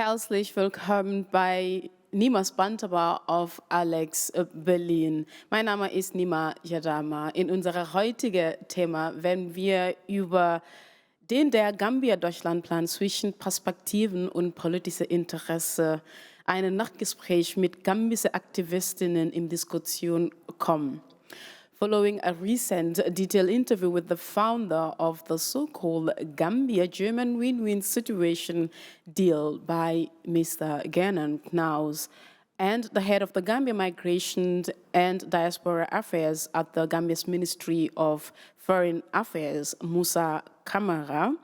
Herzlich willkommen bei Nyimas Bantaba auf ALEX Berlin. Mein Name ist Nyima Jadama. In unserem heutigen Thema werden wir über der Gambia-Deutschland-Plan zwischen Perspektiven und politische Interesse ein Nachgespräch mit gambischen Aktivistinnen in Diskussion kommen. Following a recent detailed interview with the founder of the so-called Gambia-German win-win situation deal by Mr. Gernan Knaus and the head of the Gambia Migration and Diaspora Affairs at the Gambia's Ministry of Foreign Affairs, Musa Kamara,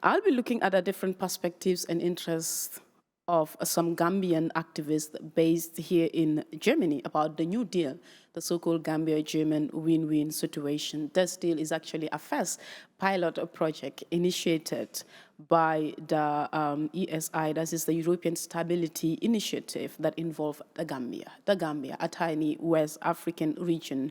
I'll be looking at the different perspectives and interests of some Gambian activists based here in Germany about the new deal, the so-called Gambia-German win-win situation. This deal is actually a first pilot project initiated by the ESI, that is the European Stability Initiative, that involved the Gambia, a tiny West African region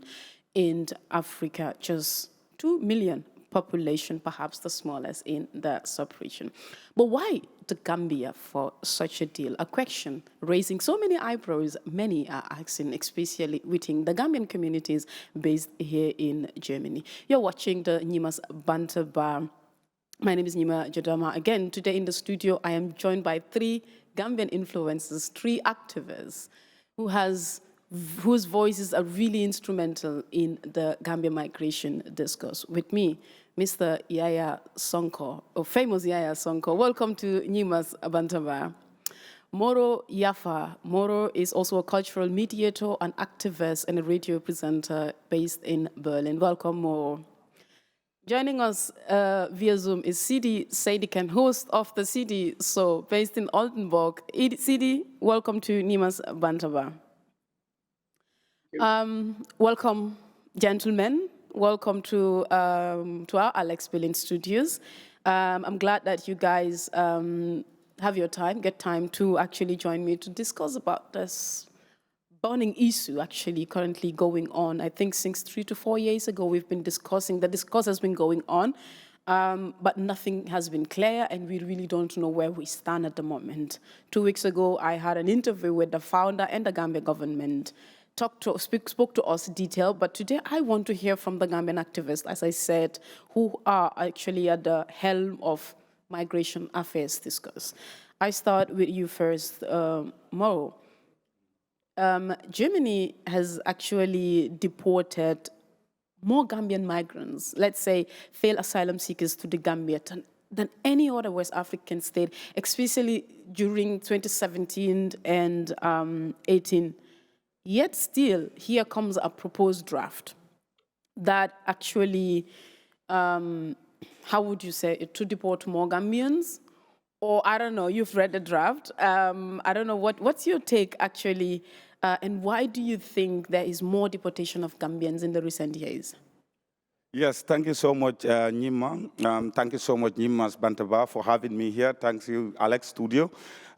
in Africa, just 2 million population, perhaps the smallest in the sub-region. But why the Gambia for such a deal? A question raising so many eyebrows, many are asking, especially within the Gambian communities based here in Germany. You're watching the Nyimas Bantaba. My name is Nyima Jadama. Again, today in the studio, I am joined by 3 Gambian influencers, 3 activists whose voices are really instrumental in the Gambia migration discourse. With me, Mr. Yaya Sonko, or famous Yaya Sonko. Welcome to Nyimas Bantaba. Moro Yafa. Moro is also a cultural mediator, an activist, and a radio presenter based in Berlin. Welcome, Moro. Joining us via Zoom is Sidi Sadikan, host of the Sidi Show, based in Oldenburg. Sidi, welcome to Nyimas Bantaba. Welcome, gentlemen. Welcome to our ALEX Berlin studios. I'm glad that you guys get time to actually join me to discuss about this burning issue actually currently going on. I think since 3 to 4 years ago, we've been discussing, the discourse has been going on, but nothing has been clear, and we really don't know where we stand at the moment. 2 weeks ago, I had an interview with the founder and the Gambia government, spoke to us in detail, but today I want to hear from the Gambian activists, as I said, who are actually at the helm of migration affairs discourse. I start with you first, Mo. Germany has actually deported more Gambian migrants, let's say failed asylum seekers to the Gambia than any other West African state, especially during 2017 and 18. Yet still, here comes a proposed draft that actually, how would you say it, to deport more Gambians? Or I don't know, you've read the draft. I don't know, what's your take actually, and why do you think there is more deportation of Gambians in the recent years? Yes, thank you so much, Nyima. Thank you so much, Nyimas Bantaba, for having me here. Thanks you, Alex Studio.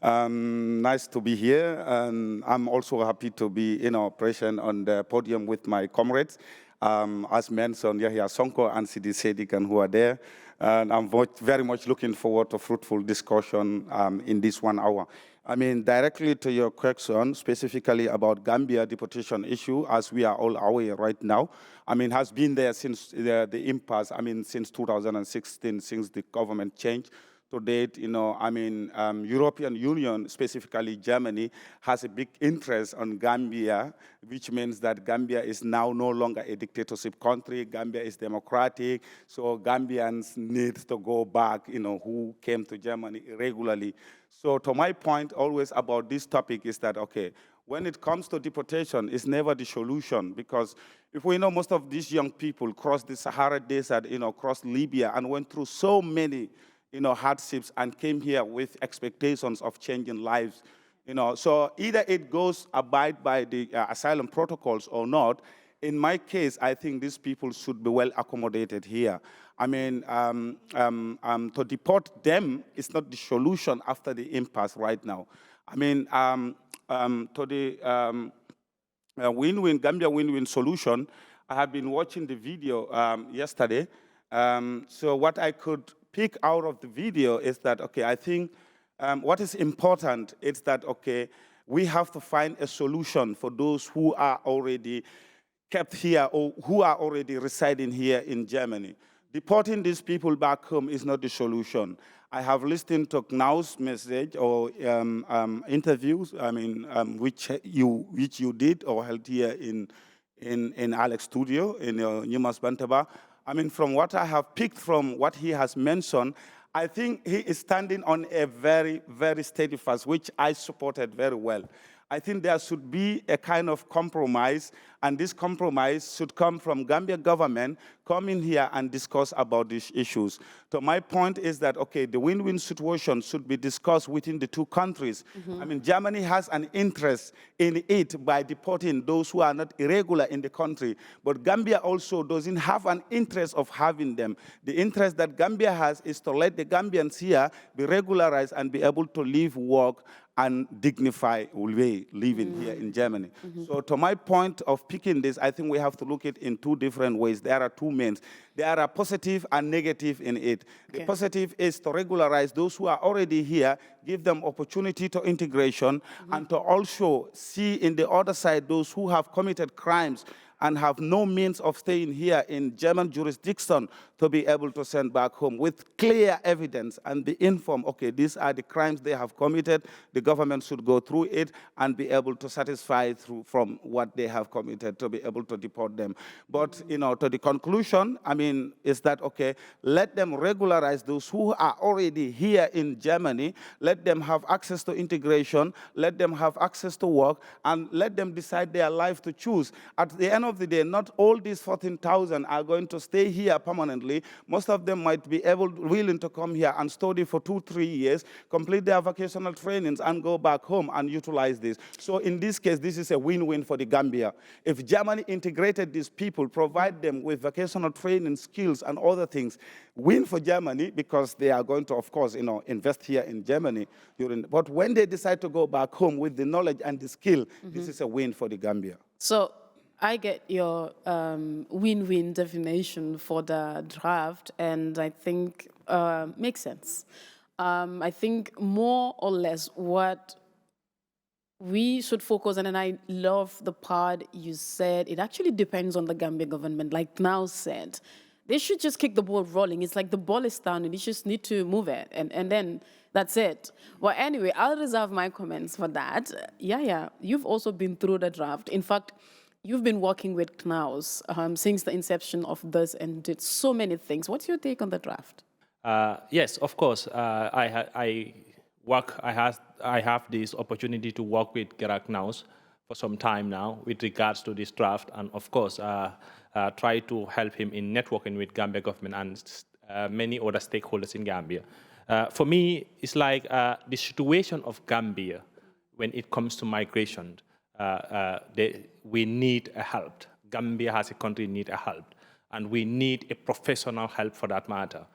Nice to be here, and I'm also happy to be present on the podium with my comrades. As mentioned, Yahya Sonko and Sidi Sadikan who are there. And I'm very much looking forward to fruitful discussion in this 1 hour. I mean, directly to your question, specifically about Gambia deportation issue, as we are all aware right now, I mean, has been there since the impasse, I mean, since 2016, since the government changed. To date, European Union, specifically Germany, has a big interest on Gambia, which means that Gambia is now no longer a dictatorship country. Gambia is democratic, so Gambians need to go back, who came to Germany irregularly. So to my point always about this topic is that, okay, when it comes to deportation, it's never the solution, because if we know most of these young people crossed the Sahara Desert, crossed Libya and went through so many hardships and came here with expectations of changing lives, So either it goes abide by the asylum protocols or not. In my case, I think these people should be well accommodated here. I mean, to deport them is not the solution after the impasse right now. I mean, to the win-win, Gambia win-win solution, I have been watching the video yesterday. So what I could pick out of the video is that, okay, I think what is important is that, okay, we have to find a solution for those who are already kept here or who are already residing here in Germany. Deporting these people back home is not the solution. I have listened to Knau's message or interviews, which you did or held here in ALEX studio, in Nyimas Bantaba. I mean, from what I have picked from what he has mentioned, I think he is standing on a very, very steady fast, which I supported very well. I think there should be a kind of compromise, and this compromise should come from Gambia government, come in here and discuss about these issues. So my point is that, okay, the win-win situation should be discussed within the two countries. I mean, Germany has an interest in it by deporting those who are not irregular in the country, but Gambia also doesn't have an interest of having them. The interest that Gambia has is to let the Gambians here be regularized and be able to live, work, and dignified way living here in Germany. So to my point of picking this, I think we have to look at it in two different ways. There are two means. There are positive and negative in it. Okay. The positive is to regularize those who are already here, give them opportunity to integration, and to also see in the other side those who have committed crimes and have no means of staying here in German jurisdiction to be able to send back home with clear evidence and be informed, okay, these are the crimes they have committed, the government should go through it and be able to satisfy from what they have committed to be able to deport them. But, you know, to the conclusion, I mean, is that, okay, let them regularize those who are already here in Germany, let them have access to integration, let them have access to work, and let them decide their life to choose. At the end of the day, not all these 14,000 are going to stay here permanently. Most of them might be willing to come here and study for 2-3 years, complete their vocational trainings, and go back home and utilize this. So in this case, this is a win-win for the Gambia. If Germany integrated these people, provide them with vocational training, skills, and other things, win for Germany because they are going to, of course, you know, invest here in Germany. But when they decide to go back home with the knowledge and the skill, this is a win for the Gambia. So I get your win-win definition for the draft, and I think makes sense. I think more or less what we should focus on, and I love the part you said, it actually depends on the Gambia government, like Now said. They should just kick the ball rolling. It's like the ball is down and you just need to move it, and then that's it. Well, anyway, I'll reserve my comments for that. Yeah, you've also been through the draft. In fact, you've been working with Knaus since the inception of this and did so many things. What's your take on the draft? Yes, of course. I have this opportunity to work with Gerard Knaus for some time now with regards to this draft, and of course, try to help him in networking with Gambia government and many other stakeholders in Gambia. For me, it's like the situation of Gambia when it comes to migration. We need a help. Gambia as a country need a help, and we need a professional help for that matter.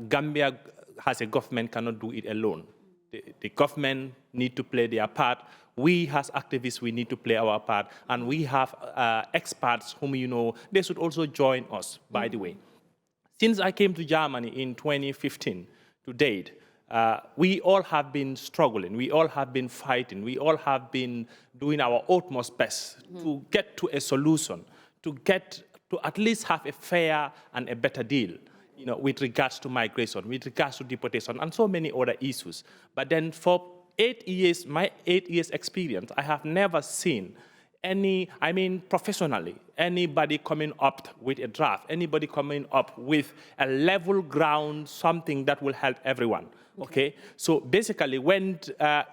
Gambia as a government cannot do it alone. The government need to play their part. We as activists, we need to play our part, and we have experts whom, you know, they should also join us, by the way. Since I came to Germany in 2015 to date, we all have been struggling, we all have been fighting, we all have been doing our utmost best to get to a solution, to at least have a fair and a better deal, you know, with regards to migration, with regards to deportation, and so many other issues. But then for 8 years, my 8 years experience, I have never seen professionally, anybody coming up with a draft, anybody coming up with a level ground, something that will help everyone. Okay, so basically when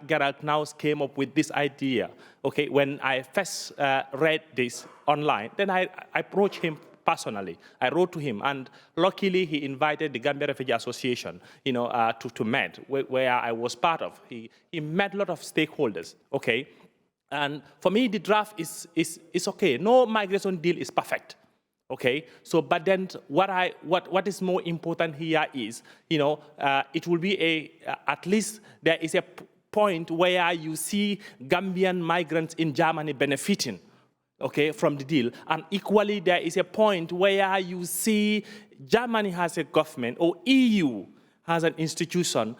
Gerard Knaus came up with this idea, okay, when I first read this online, then I approached him personally. I wrote to him, and luckily he invited the Gambia Refugee Association, you know, to meet, where I was part of. He met a lot of stakeholders, okay? And for me, the draft is okay. No migration deal is perfect. Okay, so but then what is more important here is, you know, it will be at least there is a point where you see Gambian migrants in Germany benefiting, okay, from the deal, and equally there is a point where you see Germany has a government or EU as an institution,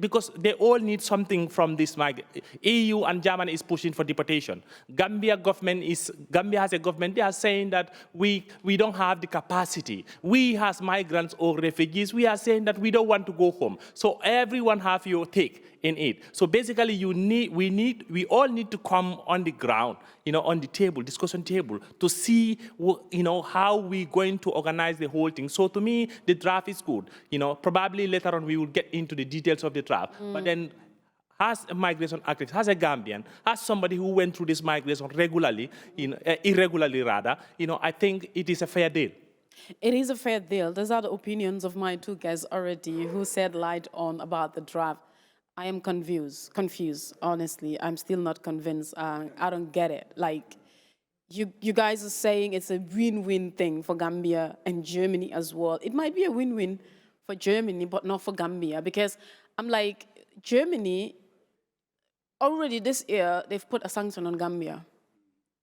because they all need something from this EU and Germany is pushing for deportation. Gambia has a government, they are saying that we don't have the capacity. We as migrants or refugees, we are saying that we don't want to go home. So everyone have your take in it. So basically we all need to come on the ground, on the table, discussion table, to see, how we're going to organize the whole thing. So to me, the draft is good. Probably later on we will get into the details of the draft. But then as a migration activist, as a Gambian, as somebody who went through this migration regularly, irregularly rather, I think it is a fair deal. It is a fair deal. Those are the opinions of my two guests already who said light on about the draft. I am confused, honestly. I'm still not convinced. I don't get it. Like, you guys are saying it's a win-win thing for Gambia and Germany as well. It might be a win-win for Germany, but not for Gambia, because I'm like, Germany, already this year, they've put a sanction on Gambia.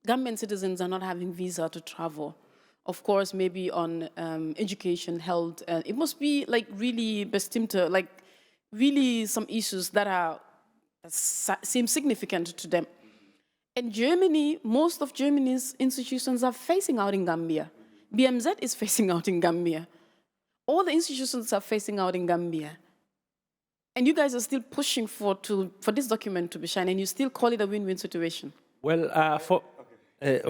Gambian citizens are not having visa to travel. Of course, maybe on education, health. It must be like really bestimmte, like really some issues that seem significant to them. In Germany, most of Germany's institutions are facing out in Gambia. BMZ is facing out in Gambia. All the institutions are facing out in Gambia. And you guys are still pushing for this document to be signed, and you still call it a win-win situation. Well,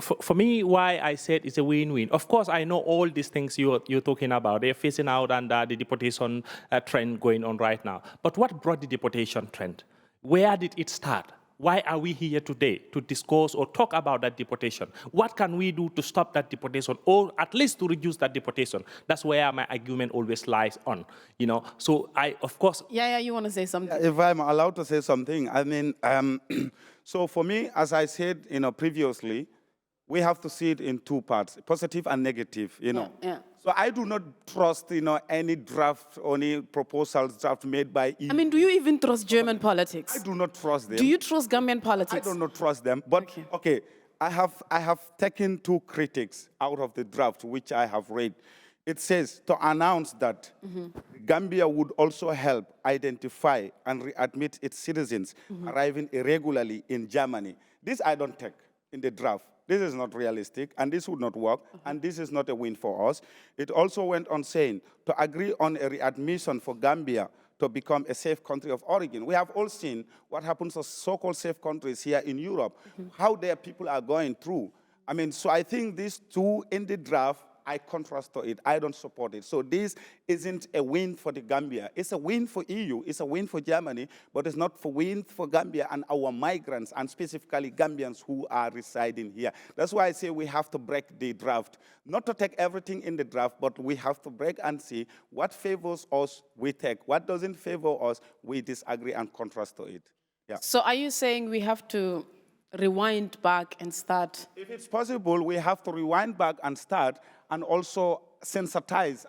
for me, why I said it's a win-win. Of course, I know all these things you're talking about. They're facing out under the deportation trend going on right now. But what brought the deportation trend? Where did it start? Why are we here today to discuss or talk about that deportation? What can we do to stop that deportation, or at least to reduce that deportation? That's where my argument always lies on, So of course... Yeah, you want to say something? If I'm allowed to say something, I mean, so for me, as I said, previously, we have to see it in two parts, positive and negative, Yeah. So I do not trust, any draft or any proposals draft made by EU. I mean, do you even trust German politics? I do not trust them. Do you trust Gambian politics? I do not trust them. But, okay, I have taken two critics out of the draft, which I have read. It says to announce that Gambia would also help identify and readmit its citizens arriving irregularly in Germany. This I don't take in the draft. This is not realistic, and this would not work, and this is not a win for us. It also went on saying to agree on a readmission for Gambia to become a safe country of origin. We have all seen what happens to so-called safe countries here in Europe, how their people are going through. I mean, so I think these two in the draft, I contrast to it. I don't support it. So this isn't a win for the Gambia. It's a win for EU. It's a win for Germany, but it's not a win for Gambia and our migrants, and specifically Gambians who are residing here. That's why I say we have to break the draft. Not to take everything in the draft, but we have to break and see what favors us, we take. What doesn't favor us, we disagree and contrast to it. Yeah. So are you saying we have to rewind back and start? If it's possible, we have to rewind back and start, and also sensitize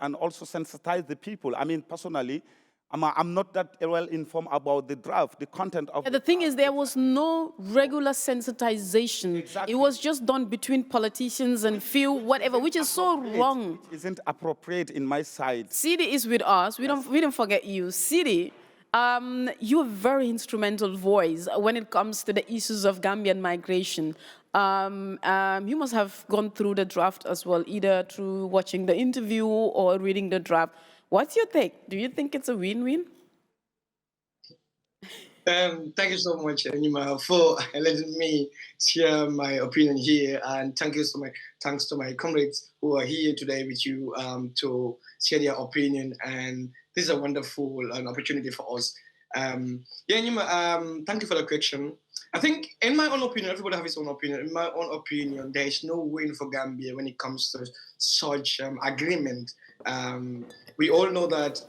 the people. I mean, personally, I'm not that well informed about the draft, the content of the thing is, there was no regular sensitization. Exactly. It was just done between politicians and few whatever, which is so wrong. It isn't appropriate in my side. Sidi is with us. We don't forget you. Sidi, you're a very instrumental voice when it comes to the issues of Gambian migration. You must have gone through the draft as well, either through watching the interview or reading the draft. What's your take? Do you think it's a win-win? Thank you so much, Nyima, for letting me share my opinion here, and thanks to my comrades who are here today with you to share their opinion. And this is a wonderful opportunity for us. Nyima, thank you for the question. I think, in my own opinion, everybody has his own opinion. In my own opinion, there is no win for Gambia when it comes to such agreement. We all know that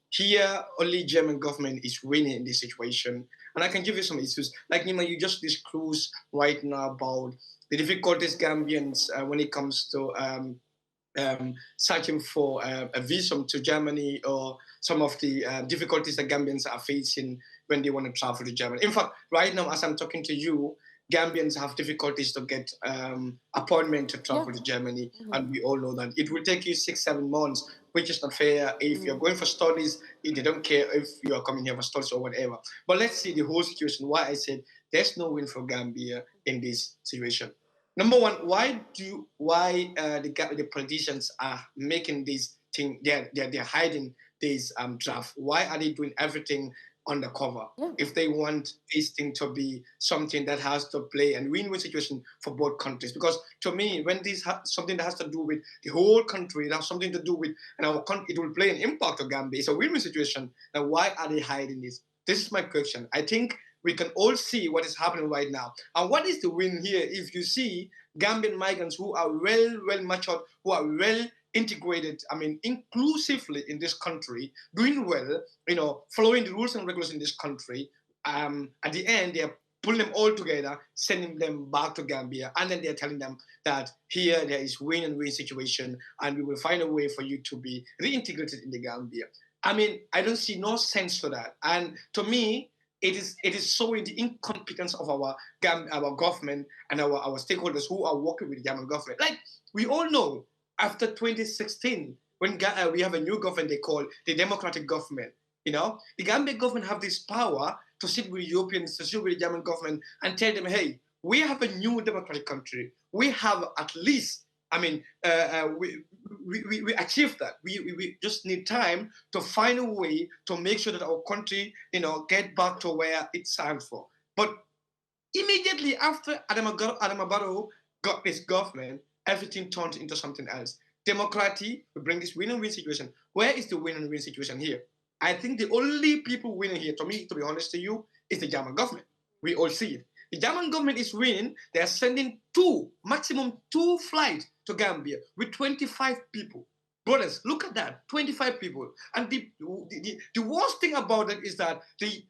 here, only German government is winning in this situation. And I can give you some issues. Like, Nyima, you just disclosed right now about the difficulties Gambians when it comes to searching for a visa to Germany, or some of the difficulties that Gambians are facing when they want to travel to Germany. In fact, right now, as I'm talking to you, Gambians have difficulties to get appointment to travel to Germany, and we all know that it will take you 6-7 months, which is not fair. If you're going for studies, they don't care if you are coming here for studies or whatever. But let's see the whole situation. Why I said there's no win for Gambia in this situation. Number one, why the politicians are making this thing? They're hiding this draft. Why are they doing everything undercover? If they want this thing to be something that has to play and win-win situation for both countries. Because to me, when this something that has to do with the whole country, it has something to do with our country, it will play an impact on Gambia. It's a win-win situation. Now, why are they hiding this? This is my question. I think we can all see what is happening right now. And what is the win here? If you see Gambian migrants who are well matured, who are well integrated, inclusively in this country, doing well, following the rules and regulations in this country, at the end, they're pulling them all together, sending them back to Gambia, and then they're telling them that here there is win-and-win situation, and we will find a way for you to be reintegrated in the Gambia. I don't see no sense to that. And to me, it is showing the incompetence of our government and our stakeholders who are working with the Gambian government. Like, we all know, after 2016, when we have a new government they call the democratic government, the Gambian government have this power to sit with Europeans, to sit with the German government and tell them, hey, we have a new democratic country. We have at least, we achieved that. We just need time to find a way to make sure that our country, get back to where it stands for. But immediately after Adama Barrow got this government, everything turned into something else. Democracy will bring this win-and-win situation. Where is the win-and-win situation here? I think the only people winning here, to me, to be honest to you, is the German government. We all see it. The German government is winning. They are sending maximum two flights to Gambia with 25 people. Brothers, look at that, 25 people. And the worst thing about it is that the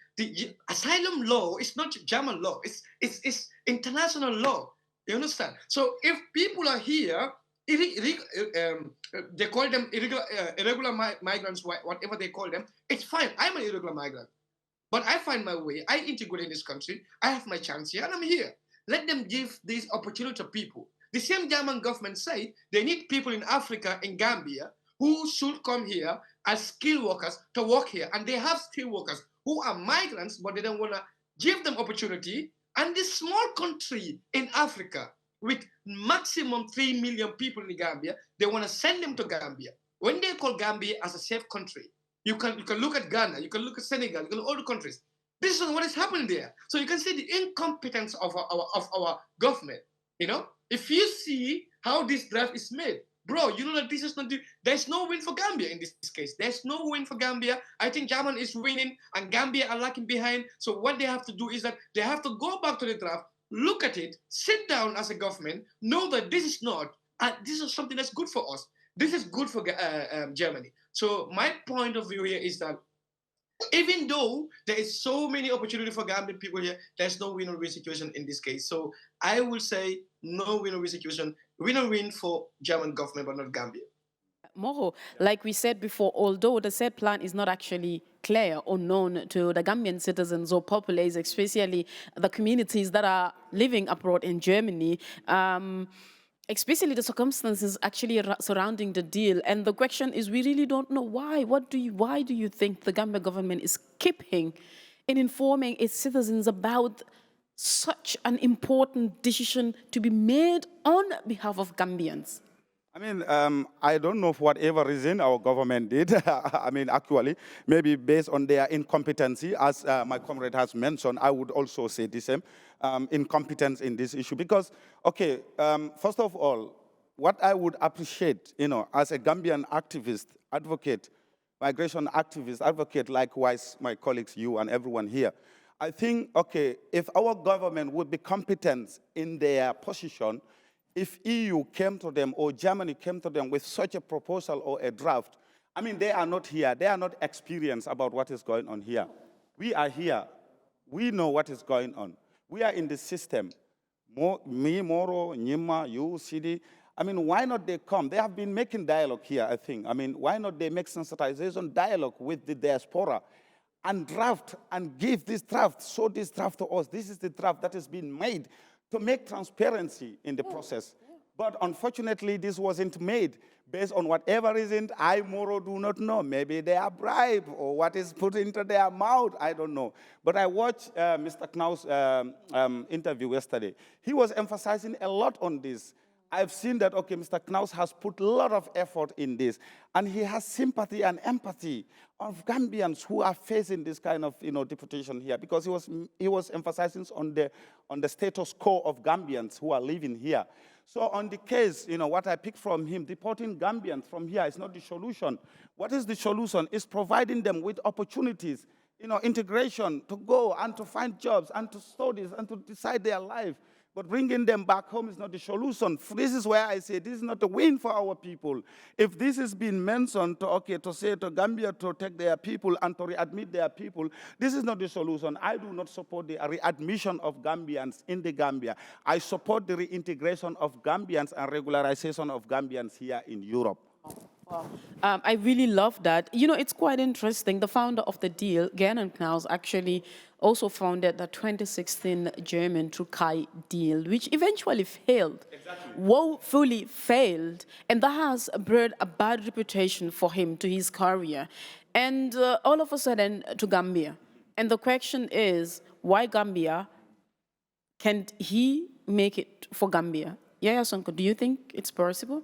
asylum law is not German law. It's international law. You understand? So if people are here, they call them irregular migrants, whatever they call them, it's fine. I'm an irregular migrant. But I find my way. I integrate in this country. I have my chance here, and I'm here. Let them give this opportunity to people. The same German government say they need people in Africa, in Gambia, who should come here as skilled workers to work here. And they have skilled workers who are migrants, but they don't want to give them opportunity. And this small country in Africa, with maximum 3 million people in Gambia, they want to send them to Gambia. When they call Gambia as a safe country, you can look at Ghana, you can look at Senegal, you can look at all the countries. This is what is happening there. So you can see the incompetence of our government. If you see how this draft is made, bro, you know that this is not there's no win for Gambia in this case. There's no win for Gambia. I think German is winning and Gambia are lagging behind. So what they have to do is that they have to go back to the draft, look at it, sit down as a government, know that this is something that's good for us. This is good for Germany. So my point of view here is that even though there is so many opportunity for Gambian people here, there's no win-or-win situation in this case. So I will say no win-or-win situation, win-or-win for German government, but not Gambia. Moro, like we said before, although the said plan is not actually clear or known to the Gambian citizens or populace, especially the communities that are living abroad in Germany, especially the circumstances actually surrounding the deal. And the question is, we really don't know why. Why do you think the Gambia government is skipping in informing its citizens about such an important decision to be made on behalf of Gambians? I don't know for whatever reason our government did. Actually, maybe based on their incompetency, as my comrade has mentioned, I would also say the same, incompetence in this issue. Because, first of all, what I would appreciate, as a Gambian activist, advocate, migration activist, advocate, likewise my colleagues, you and everyone here, I think, if our government would be competent in their position, if EU came to them or Germany came to them with such a proposal or a draft, they are not here. They are not experienced about what is going on here. We are here. We know what is going on. We are in the system. Me, Moro, Nyima, you, Sidi. Why not they come? They have been making dialogue here, I think. Why not they make sensitization dialogue with the diaspora? and draft and give this draft, show this draft to us. This is the draft that has been made to make transparency in the process. But unfortunately, this wasn't made based on whatever reason I, Moro, do not know. Maybe they are bribed or what is put into their mouth, I don't know. But I watched Mr. Knau's interview yesterday. He was emphasizing a lot on this. I've seen that, okay, Mr. Knaus has put a lot of effort in this, and he has sympathy and empathy of Gambians who are facing this kind of, deportation here, because he was emphasizing on the status quo of Gambians who are living here. So on the case, what I picked from him, deporting Gambians from here is not the solution. What is the solution? Is providing them with opportunities, integration to go and to find jobs and to study and to decide their life. But bringing them back home is not the solution. This is where I say this is not a win for our people. If this has been mentioned to say to Gambia to take their people and to readmit their people, this is not the solution. I do not support the readmission of Gambians in the Gambia. I support the reintegration of Gambians and regularization of Gambians here in Europe. Wow. I really love that. It's quite interesting. The founder of the deal, Gernot Knaus, actually also founded the 2016 German-Türkei deal, which eventually failed, woefully failed, and that has brought a bad reputation for him to his career, and all of a sudden to Gambia. And the question is, why Gambia? Can't he make it for Gambia? Yaya Sonko, do you think it's possible?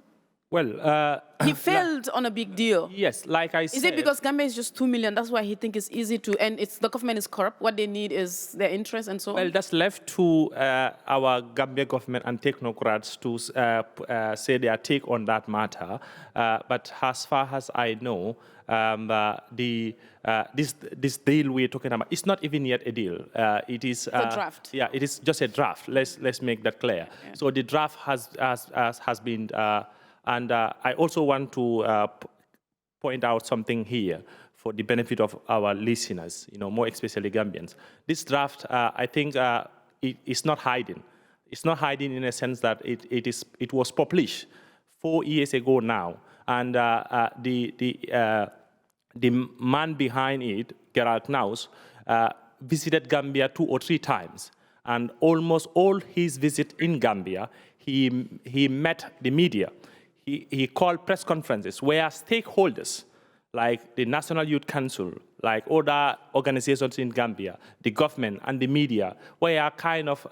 Well, he failed on a big deal. Yes, like I said. Is it because Gambia is just 2 million? That's why he thinks it's easy to, and the government is corrupt. What they need is their interest and so on? Well, that's left to our Gambia government and technocrats to say their take on that matter. But as far as I know, this deal we're talking about, it's not even yet a deal. It is a draft. Yeah, it is just a draft. Let's make that clear. Yeah. So the draft has been. And I also want to point out something here for the benefit of our listeners, more especially Gambians. This draft, I think, it is not hiding. It's not hiding in a sense that it was published 4 years ago now, and the man behind it, Gerald Knaus, visited Gambia 2 or 3 times, and almost all his visit in Gambia, he met the media. He called press conferences where stakeholders like the National Youth Council, like other organizations in Gambia, the government and the media, were kind of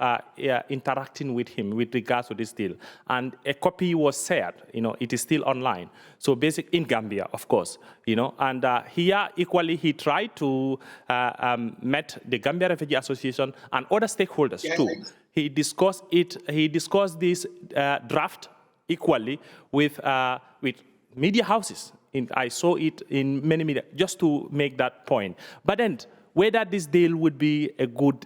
interacting with him with regards to this deal. And a copy was shared, it is still online. So basically in Gambia, of course, and here equally he tried to met the Gambia Refugee Association and other stakeholders too. He discussed this draft equally with media houses. I saw it in many media, just to make that point. But then, whether this deal would be a good,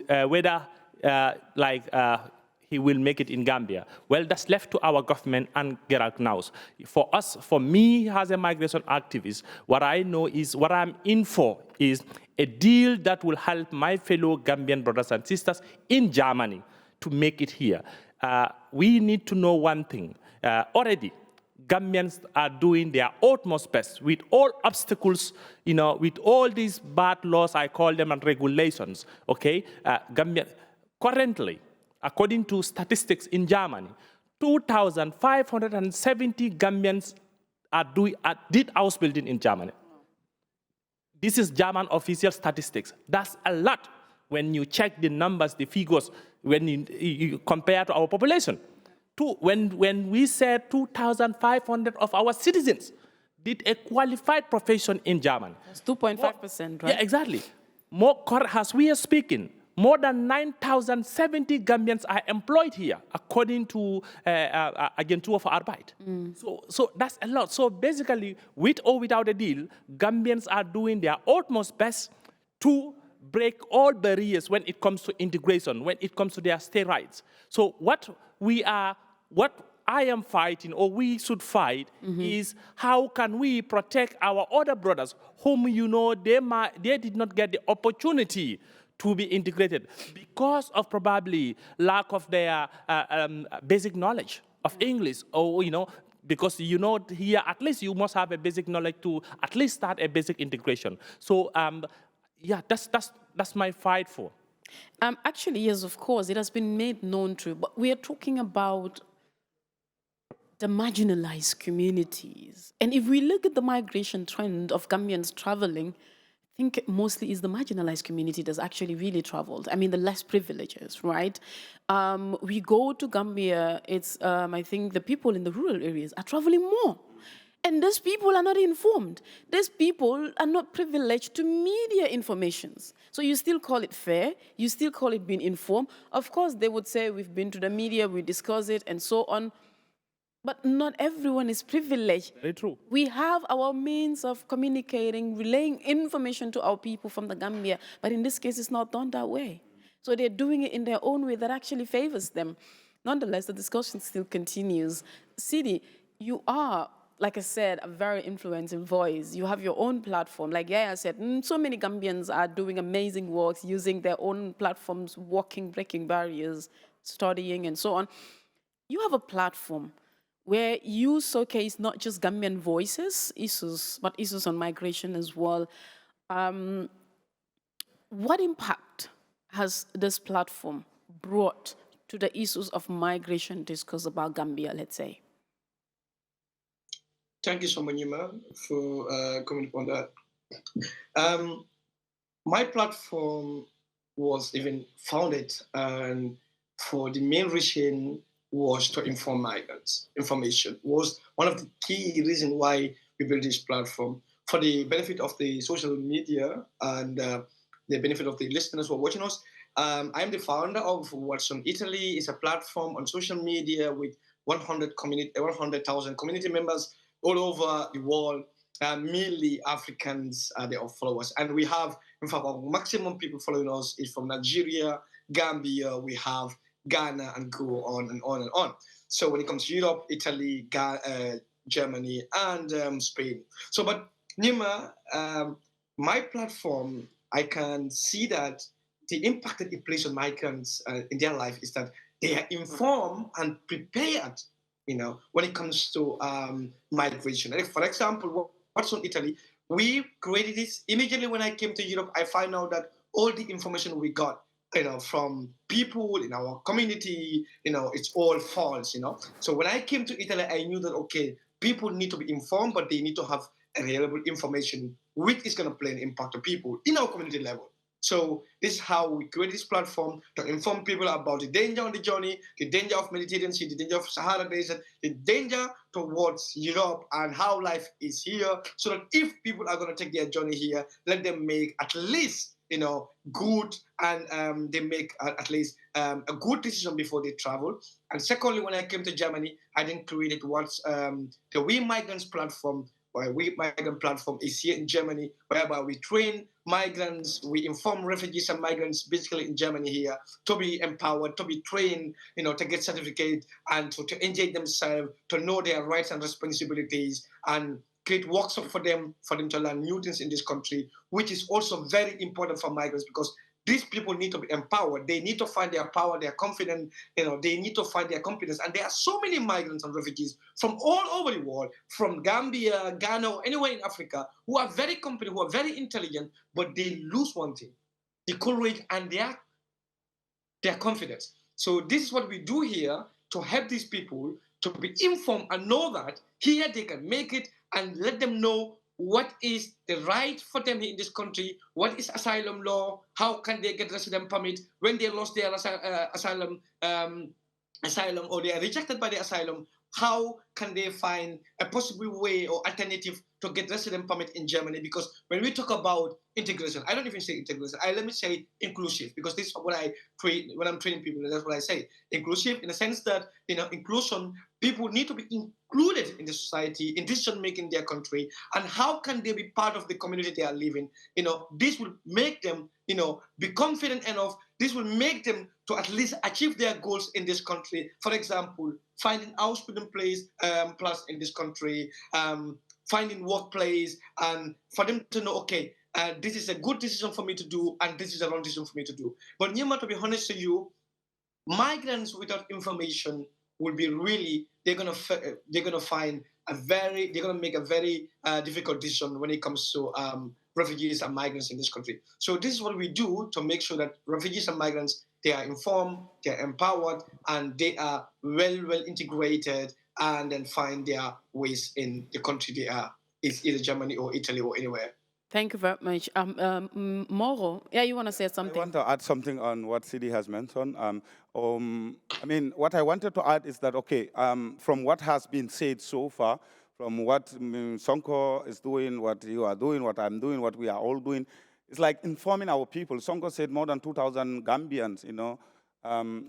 he will make it in Gambia, well, that's left to our government and Gerald Knaus. For me as a migration activist, what I know is, what I'm in for is a deal that will help my fellow Gambian brothers and sisters in Germany to make it here. We need to know one thing. Already, Gambians are doing their utmost best with all obstacles, with all these bad laws, I call them, and regulations, okay? Gambia, currently, according to statistics in Germany, 2,570 Gambians did house building in Germany. This is German official statistics. That's a lot when you check the numbers, the figures, when you compare to our population. When we said 2,500 of our citizens did a qualified profession in Germany. That's 2.5%, right? Yeah, exactly. More, as we are speaking, more than 9,070 Gambians are employed here, according to Agentur für Arbeit. So that's a lot. So basically, with or without a deal, Gambians are doing their utmost best to break all barriers when it comes to integration, when it comes to their state rights. So what I am fighting, or we should fight, is how can we protect our other brothers whom they did not get the opportunity to be integrated because of probably lack of their basic knowledge of English, or because here at least you must have a basic knowledge to at least start a basic integration. So yeah, that's my fight for. Actually, yes, of course, it has been made known to, but we are talking about the marginalized communities. And if we look at the migration trend of Gambians traveling, I think mostly is the marginalized community that's actually really traveled. I mean, the less privileges, right? We go to Gambia, it's, I think the people in the rural areas are traveling more. And those people are not informed. These people are not privileged to media informations. So you still call it fair, you still call it being informed. Of course, they would say we've been to the media, we discuss it, and so on. But not everyone is privileged. Very true. We have our means of communicating, relaying information to our people from the Gambia, but in this case, it's not done that way. So they're doing it in their own way that actually favors them. Nonetheless, the discussion still continues. Sidi, you are, like I said, a very influential voice. You have your own platform. Like Yaya said, so many Gambians are doing amazing works, using their own platforms, walking, breaking barriers, studying, and so on. You have a platform where you showcase not just Gambian voices, issues, but issues on migration as well. What impact has this platform brought to the issues of migration discourse about Gambia, let's say? Thank you so much, Nyima, for coming upon that. My platform was even founded and for the main reason was to inform migrants. Information was one of the key reasons why we built this platform for the benefit of the social media and the benefit of the listeners who are watching us. I'm the founder of What's on Italy. It's a platform on social media with 100,000 community members all over the world. Mainly Africans, they are followers, and we have, in fact, our maximum people following us is from Nigeria, Gambia. We have Ghana, and go on and on and on. So when it comes to Europe, Italy, Germany, and Spain. So, but Nyima, my platform, I can see that the impact that it plays on migrants in their life is that they are informed and prepared, when it comes to migration. For example, what's on Italy, we created this immediately when I came to Europe. I find out that all the information we got, from people in our community, it's all false, So when I came to Italy, I knew that, okay, people need to be informed, but they need to have reliable information, which is going to play an impact on people in our community level. So this is how we create this platform to inform people about the danger on the journey, the danger of Mediterranean Sea, the danger of Sahara Desert, the danger towards Europe and how life is here. So that if people are going to take their journey here, let them make at least good, and they make at least a good decision before they travel. And secondly, when I came to Germany, I then created what's the We Migrants platform. We Migrant platform is here in Germany, whereby we train migrants, we inform refugees and migrants basically in Germany here to be empowered, to be trained, to get certificate and to engage themselves, to know their rights and responsibilities, and create workshops for them to learn new things in this country, which is also very important for migrants because these people need to be empowered. They need to find their power, their confidence, they need to find their confidence. And there are so many migrants and refugees from all over the world, from Gambia, Ghana, or anywhere in Africa, who are very competent, who are very intelligent, but they lose one thing, the courage and their confidence. So this is what we do here to help these people to be informed and know that here they can make it, and let them know what is the right for them in this country, what is asylum law, how can they get resident permit when they lost their asylum or they are rejected by the asylum, how can they find a possible way or alternative to get resident permit in Germany? Because when we talk about integration, I don't even say integration, let me say inclusive, because this is what I train when I'm training people. That's what I say, inclusive, in the sense that inclusion, people need to be included in the society, in decision making in their country, and how can they be part of the community they are living? This will make them be confident enough. This will make them to at least achieve their goals in this country. For example, finding housing place plus in this country, finding workplace, and for them to know, okay, this is a good decision for me to do, and this is a wrong decision for me to do. But Nyima, to be honest to you, migrants without information will be really, they're gonna make a very difficult decision when it comes to refugees and migrants in this country. So this is what we do to make sure that refugees and migrants, they are informed, they are empowered, and they are well integrated, and then find their ways in the country they are, it's either Germany or Italy or anywhere. Thank you very much. Moro, yeah, you want to say something? I want to add something on what Sidi has mentioned. I mean, what I wanted to add is that, okay, from what has been said so far, from what Sonko is doing, what you are doing, what I'm doing, what we are all doing, it's like informing our people. Sonko said more than 2,000 Gambians,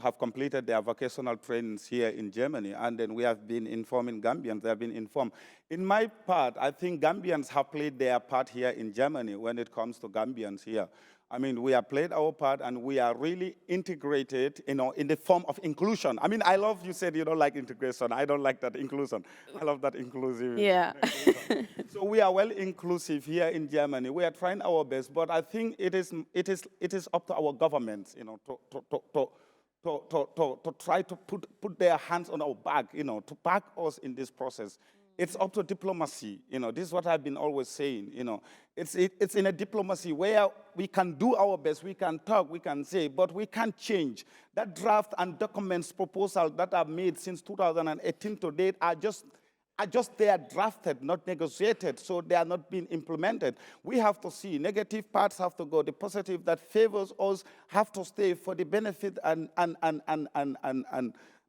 have completed their vocational trainings here in Germany, and then we have been informing Gambians, they have been informed. In my part, I think Gambians have played their part here in Germany when it comes to Gambians here. I mean, we have played our part, and we are really integrated, in the form of inclusion. I mean, I love you said you don't like integration. I don't like that inclusion. I love that inclusive. Yeah. So we are well inclusive here in Germany. We are trying our best, but I think it is up to our governments, to try to put their hands on our back, to back us in this process. It's up to diplomacy, this is what I've been always saying, It's in a diplomacy where we can do our best, we can talk, we can say, but we can't change. That draft and documents proposal that are made since 2018 to date are just they are drafted, not negotiated, so they are not being implemented. We have to see negative parts have to go. The positive that favors us have to stay for the benefit and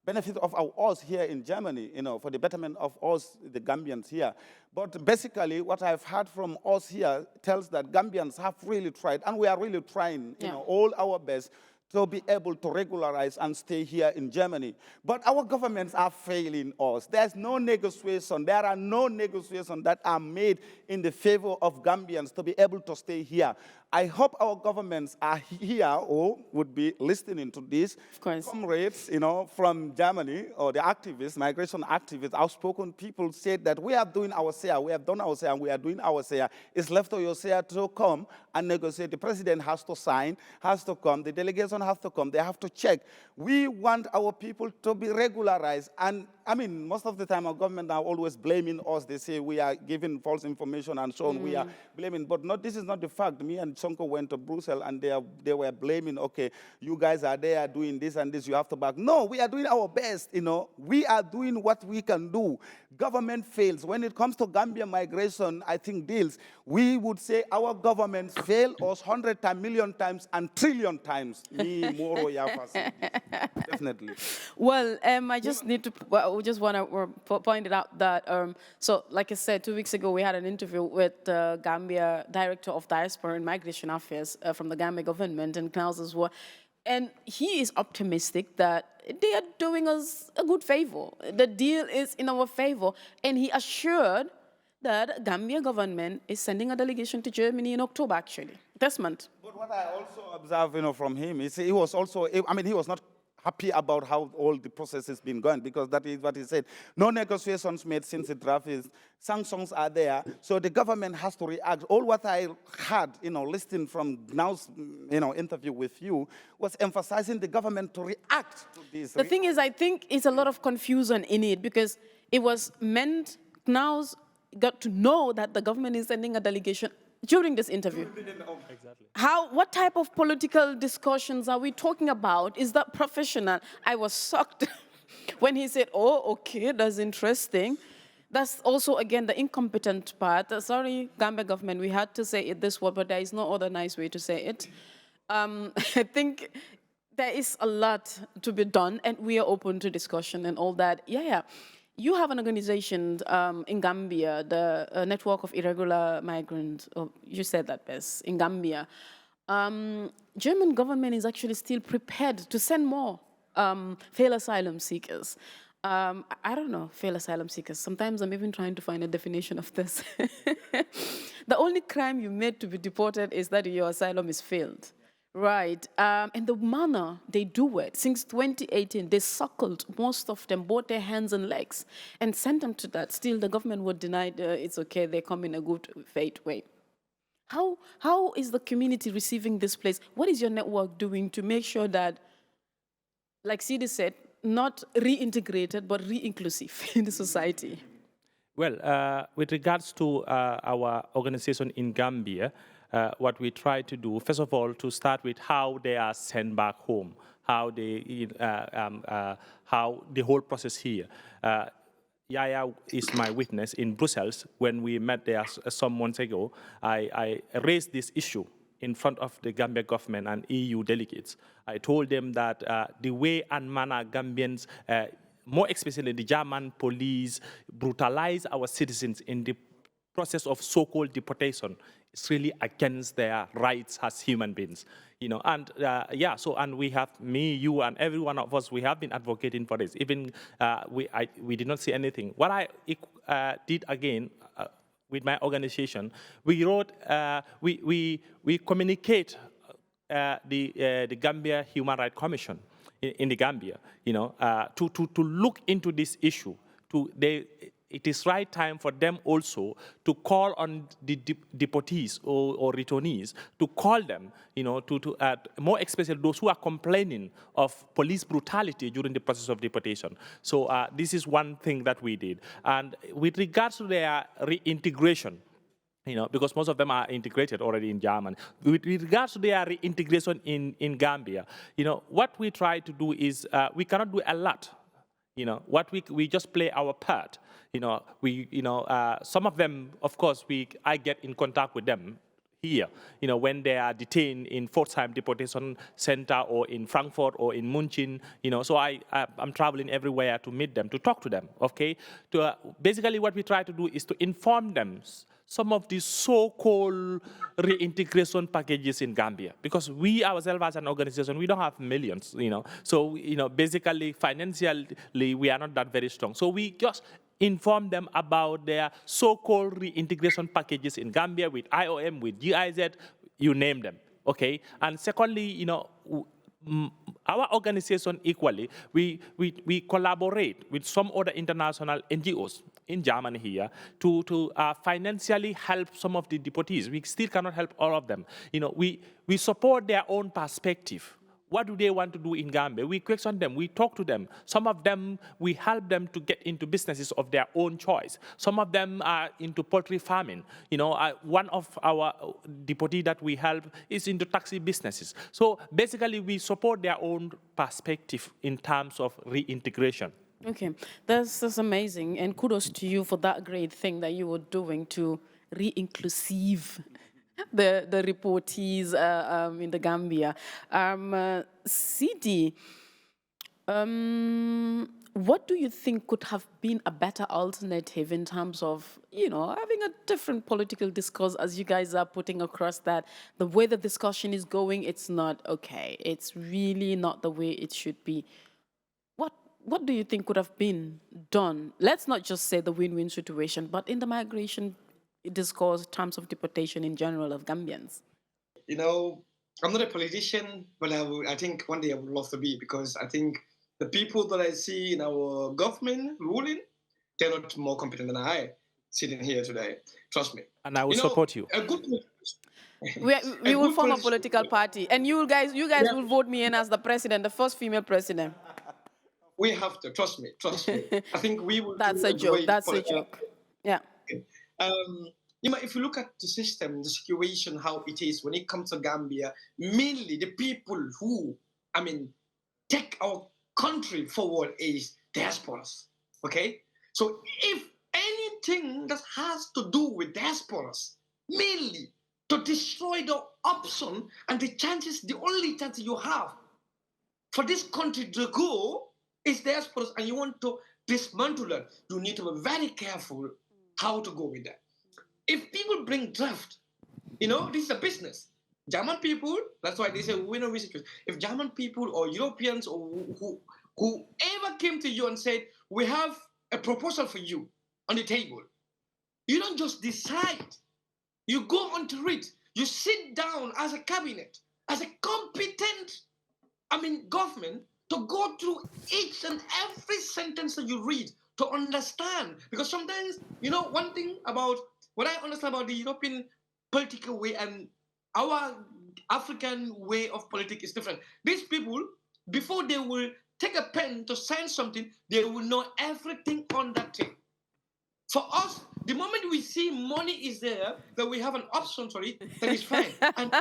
benefit of us here in Germany, for the betterment of us, the Gambians here. But basically, what I've heard from us here tells that Gambians have really tried, and we are really trying, all our best to be able to regularize and stay here in Germany. But our governments are failing us. There's no negotiation. There are no negotiations that are made in the favor of Gambians to be able to stay here. I hope our governments are here or would be listening to this. Of course. Comrades, from Germany, or the activists, migration activists, outspoken people said that we are doing our share, we have done our share, and we are doing our share. It's left to your share to come and negotiate. The president has to sign, has to come, the delegation have to come, they have to check. We want our people to be regularized. And I mean, most of the time our government are always blaming us. They say we are giving false information and so on. We are blaming, but this is not the fact. Me and Sonko went to Brussels and they were blaming, okay, you guys are there doing this and this, you have to back. No, we are doing our best, We are doing what we can do. Government fails. When it comes to Gambia migration, I think deals, we would say our governments fail us 100 times, million times, and trillion times. Me, Moro, Yafa, definitely. Well, I just need to, we just want to point it out that, so like I said, 2 weeks ago, we had an interview with the Gambia Director of Diaspora and Migration Affairs from the Gambia government, and Knaus as well. And he is optimistic that they are doing us a good favor. The deal is in our favor. And he assured that Gambia government is sending a delegation to Germany in October, actually, this month. But what I also observe, from him is he was also, he was not happy about how all the process has been going, because that is what he said. No negotiations made since the draft is, sanctions are there, so the government has to react. All what I had, listening from Now's, interview with you, was emphasizing the government to react to this. The thing is, I think it's a lot of confusion in it, because it was meant, Now's got to know that the government is sending a delegation during this interview. Exactly. What type of political discussions are we talking about? Is that professional? I was shocked when he said, oh, okay, that's interesting. That's also, again, the incompetent part. Sorry, Gambia government, we had to say it this way, but there is no other nice way to say it. I think there is a lot to be done, and we are open to discussion and all that. Yeah. You have an organization in Gambia, the Network of Irregular Migrants, you said that best, in Gambia. German government is actually still prepared to send more failed asylum seekers. I don't know, failed asylum seekers. Sometimes I'm even trying to find a definition of this. The only crime you made to be deported is that your asylum is failed. Right, and the manner they do it, since 2018, they suckled most of them, both their hands and legs, and sent them to that. Still, the government would deny it's okay, they come in a good faith way. How is the community receiving this place? What is your network doing to make sure that, like Sidi said, not reintegrated, but re-inclusive in the society? Well, with regards to our organization in Gambia, what we try to do, first of all, to start with how they are sent back home, how how the whole process here. Yaya is my witness in Brussels. When we met there some months ago, I raised this issue in front of the Gambia government and EU delegates. I told them that the way and manner Gambians, more especially the German police, brutalize our citizens in the process of so-called deportation is really against their rights as human beings, and yeah, so, and we have, me, you, and every one of us, we have been advocating for this. Even we did not see anything. What I did again with my organization, we wrote, we communicate the Gambia Human Rights Commission in the Gambia, to look into this issue. It is right time for them also to call on the deportees or returnees, to call them, more especially those who are complaining of police brutality during the process of deportation. So this is one thing that we did. And with regards to their reintegration, because most of them are integrated already in Germany. With regards to their reintegration in Gambia, what we try to do is, we cannot do a lot. What we just play our part. Some of them, of course, I get in contact with them here, when they are detained in fourth-time deportation center or in Frankfurt or in Munchen, so I'm traveling everywhere to meet them, to talk to them, okay? Basically what we try to do is to inform them some of these so-called reintegration packages in Gambia, because we ourselves as an organization, we don't have millions, so, basically financially, we are not that very strong. So we just inform them about their so-called reintegration packages in Gambia with IOM, with GIZ, you name them, okay? And secondly, our organization equally, we collaborate with some other international NGOs in Germany here to financially help some of the deportees. We still cannot help all of them. We support their own perspective. What do they want to do in Gambia? We question them, we talk to them. Some of them, we help them to get into businesses of their own choice. Some of them are into poultry farming. One of our deportees that we help is into taxi businesses. So basically, we support their own perspective in terms of reintegration. Okay, that's amazing, and kudos to you for that great thing that you were doing to re-inclusive the reportees in the Gambia. CD, what do you think could have been a better alternative in terms of, having a different political discourse, as you guys are putting across that the way the discussion is going, it's not okay. It's really not the way it should be. What do you think could have been done? Let's not just say the win-win situation, but in the migration discourse, terms of deportation in general of Gambians. I'm not a politician, but I think one day I would love to be, because I think the people that I see in our government ruling, they're not more competent than I sitting here today. Trust me. And I will support you. A good we will form a political party, and you guys will vote me in as the president, the first female president. We have to, trust me. I think we will. That's a joke. That's a joke. Yeah. If you look at the system, the situation, how it is when it comes to Gambia, mainly the people who, take our country forward is diasporas. Okay? So if anything that has to do with diasporas, mainly to destroy the option and the only chance you have for this country to go is diasporas, and you want to dismantle it, you need to be very careful how to go with that. If people bring draft, this is a business. German people, that's why they say winner researchers. If German people or Europeans or whoever came to you and said, we have a proposal for you on the table, you don't just decide. You go onto it. You sit down as a cabinet, as a competent, government, to go through each and every sentence that you read to understand. Because sometimes, one thing about what I understand about the European political way and our African way of politics is different. These people, before they will take a pen to sign something, they will know everything on that thing. For us, the moment we see money is there, that we have an option for it, that is fine. And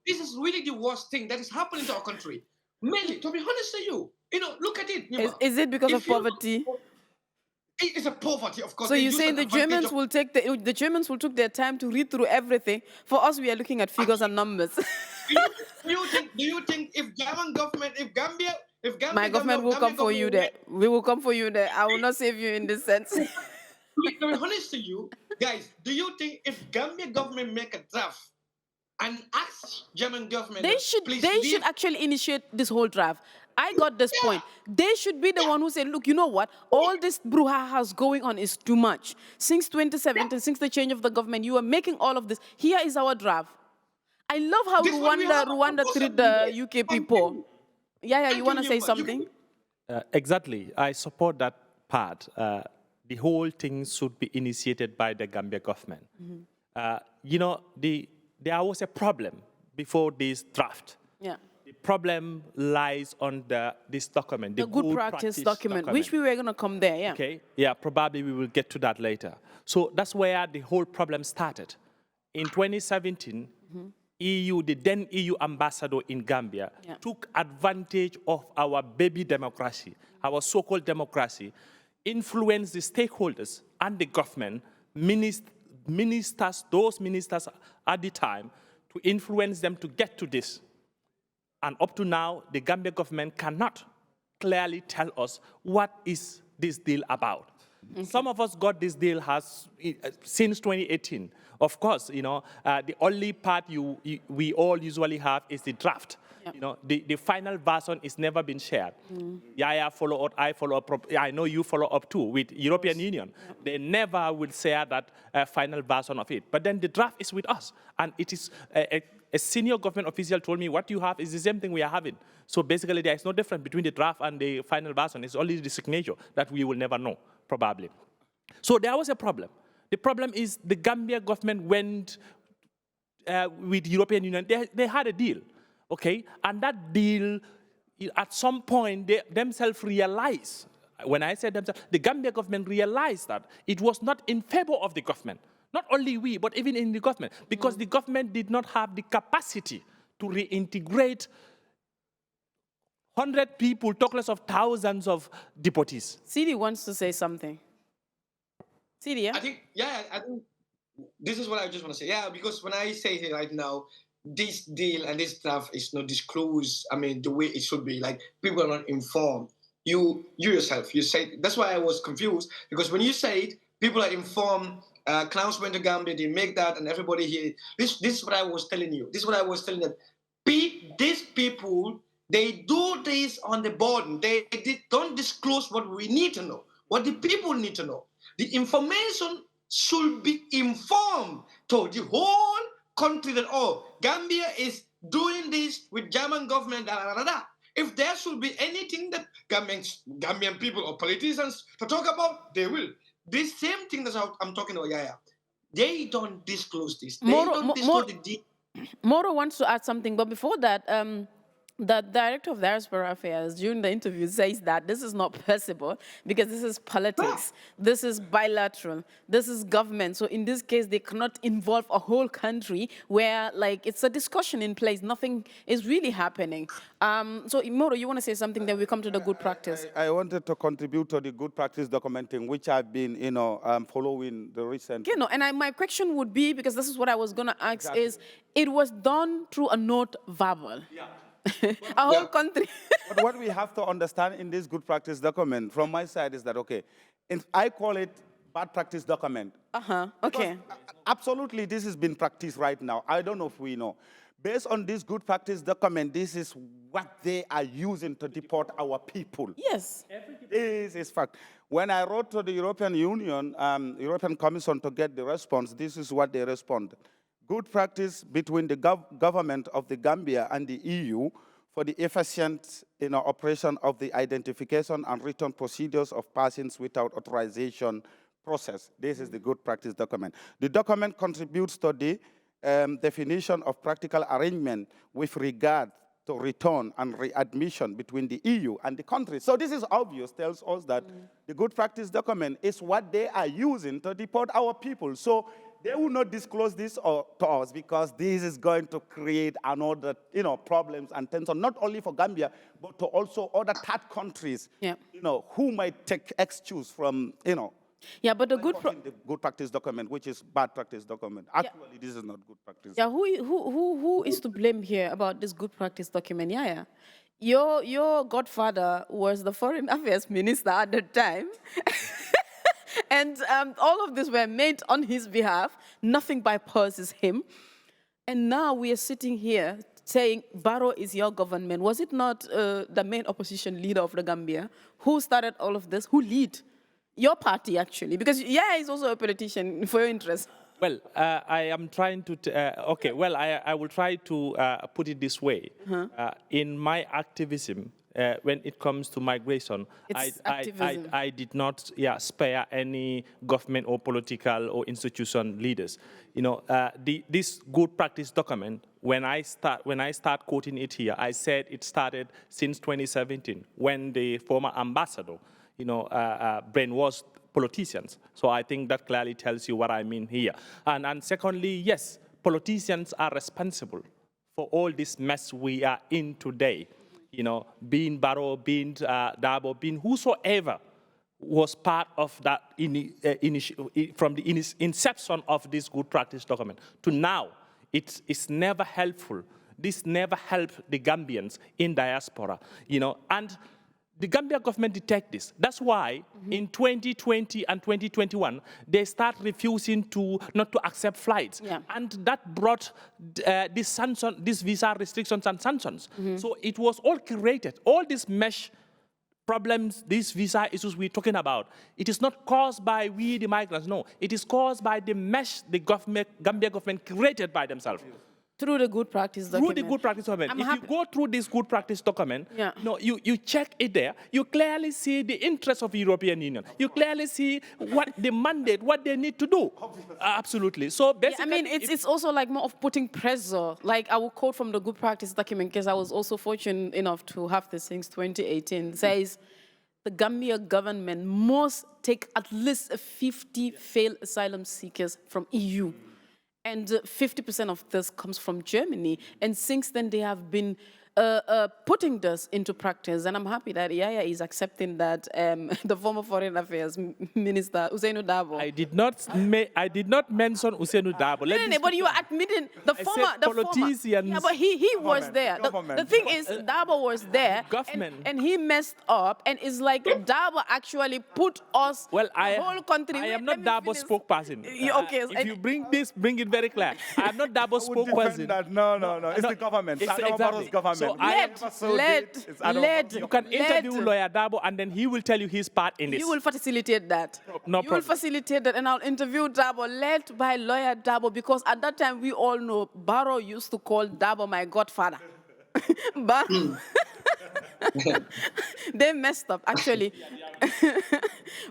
this is really the worst thing that is happening to our country. Mainly, to be honest to you, look at it. Is it because of If you look- poverty? It's a poverty, of course. So They you're use saying an the advantage Germans of- will take the Germans will took their time to read through everything. For us, we are looking at figures and numbers. Do you think if German government, if Gambia My government will come for you there. We will come for you there. I will not save you in this sense. To be honest to you, guys, do you think if Gambia government make a draft and ask German government, They should actually initiate this whole draft. I got this point. They should be the one who said, look, you know what? All this brouhaha going on is too much. Since 2017, since the change of the government, you are making all of this. Here is our draft. I love how Rwanda treat the UK people. Yeah, you want to say something? Exactly. I support that part. The whole thing should be initiated by the Gambia government. There was a problem before this draft. Yeah. The problem lies on this document, the good practice document, which we were going to come there, yeah. Okay, yeah, probably we will get to that later. So that's where the whole problem started. In 2017, the then EU ambassador in Gambia took advantage of our baby democracy, our so-called democracy, influenced the stakeholders and the government, those ministers at the time, to influence them to get to this. And up to now, the Gambia government cannot clearly tell us what is this deal about. Some of us got this deal since 2018. Of course, the only part we all usually have is the draft. Yep. The final version is never been shared. Yaya follow up, I follow up. I know you follow up too with European Union. Yep. They never will share that final version of it. But then the draft is with us, and it is a senior government official told me what you have is the same thing we are having. So basically, there is no difference between the draft and the final version. It's only the signature that we will never know, probably. So there was a problem. The problem is the Gambia government went with the European Union. They had a deal, okay? And that deal, at some point, they themselves realized, when I said themselves, the Gambia government realized that it was not in favor of the government. Not only we, but even in the government, because the government did not have the capacity to reintegrate 100 people, talk less of thousands of deportees. CD wants to say something. CD, yeah? I think this is what I just want to say. Yeah, because when I say it right now, this deal and this stuff is not disclosed, the way it should be. Like, people are not informed. You yourself, you say, that's why I was confused, because when you say it, people are informed. Clowns went to Gambia, they make that, and everybody here. This is what I was telling you. This is what I was telling them. These people, they do this on the border. They don't disclose what we need to know, what the people need to know. The information should be informed to the whole country that, Gambia is doing this with German government, da, da, da, da. If there should be anything that Gambian people or politicians to talk about, they will. This same thing that I'm talking about, they don't disclose this. They don't disclose the deal. Moro wants to add something, but before that, the director of diaspora affairs during the interview says that this is not possible because this is politics, this is bilateral, this is government. So in this case, they cannot involve a whole country where, like, it's a discussion in place. Nothing is really happening. So Moro, you want to say something, then we come to the good practice. I wanted to contribute to the good practice documenting, which I've been, following the recent. And my question would be, because this is what I was going to ask, is it was done through a note verbal. Yeah. A whole country. But what we have to understand in this good practice document, from my side, is that, I call it bad practice document. Okay. Absolutely, this has been practiced right now. I don't know if we know. Based on this good practice document, this is what they are using to deport our people. Yes. This is fact. When I wrote to the European Union, European Commission to get the response, this is what they responded. Good practice between the government of the Gambia and the EU for the efficient operation of the identification and return procedures of persons without authorization process. This is the good practice document. The document contributes to the definition of practical arrangement with regard to return and readmission between the EU and the country. So this is obvious, tells us that the good practice document is what they are using to deport our people. So they will not disclose this to us because this is going to create another, problems and tension, not only for Gambia, but to also other third countries, who might take excuse from, Yeah, but the good practice document, which is bad practice document. Actually, this is not good practice. Yeah, who is to blame here about this good practice document? Yeah. Your godfather was the foreign affairs minister at the time. And all of this were made on his behalf. Nothing bypasses him. And now we are sitting here saying, Barrow is your government. Was it not the main opposition leader of the Gambia who started all of this? Who lead? Your party, actually. Because, he's also a politician for your interest. Well, I am trying to, I will try to put it this way. In my activism, when it comes to migration, I did not spare any government or political or institution leaders. This good practice document, when I start quoting it here, I said it started since 2017 when the former ambassador, brainwashed politicians. So I think that clearly tells you what I mean here. And secondly, yes, politicians are responsible for all this mess we are in today. Being Barrow, being Dabo, being whosoever was part of that from the inception of this good practice document to now, it's never helpful. This never helped the Gambians in diaspora, and the Gambia government detect this. That's why in 2020 and 2021, they start refusing not to accept flights. Yeah. And that brought these visa restrictions and sanctions. So it was all created. All these mesh problems, these visa issues we're talking about, it is not caused by we, the migrants. No, it is caused by the mesh the Gambia government created by themselves. Through the good practice document. Through the good practice document. If you go through this good practice document, you check it there, you clearly see the interests of the European Union. You clearly see what the mandate, what they need to do. Absolutely. So basically, it's also like more of putting pressure. Like I will quote from the good practice document because I was also fortunate enough to have this since 2018. It says, the Gambia government must take at least 50 failed asylum seekers from EU. And 50% of this comes from Germany. And since then, they have been putting this into practice. And I'm happy that Yaya is accepting that the former Foreign Affairs Minister, Ousseynou Dabo. I did not mention Ousseynou Dabo. No, but you are admitting the former politicians. Yeah, but he was there. The thing is, Dabo was there. And he messed up. And it's like Dabo actually put us, the whole country. I am not Dabo's spokesperson. Okay. If you bring it very clear. I am not Dabo's spokesperson. No. It's the government. It's Barrow's government. So you can interview Lawyer Dabo and then he will tell you his part in this. You will facilitate that. No you problem. will facilitate that and I'll interview Dabo led by Lawyer Dabo because at that time we all know Barrow used to call Dabo my godfather. But they messed up actually.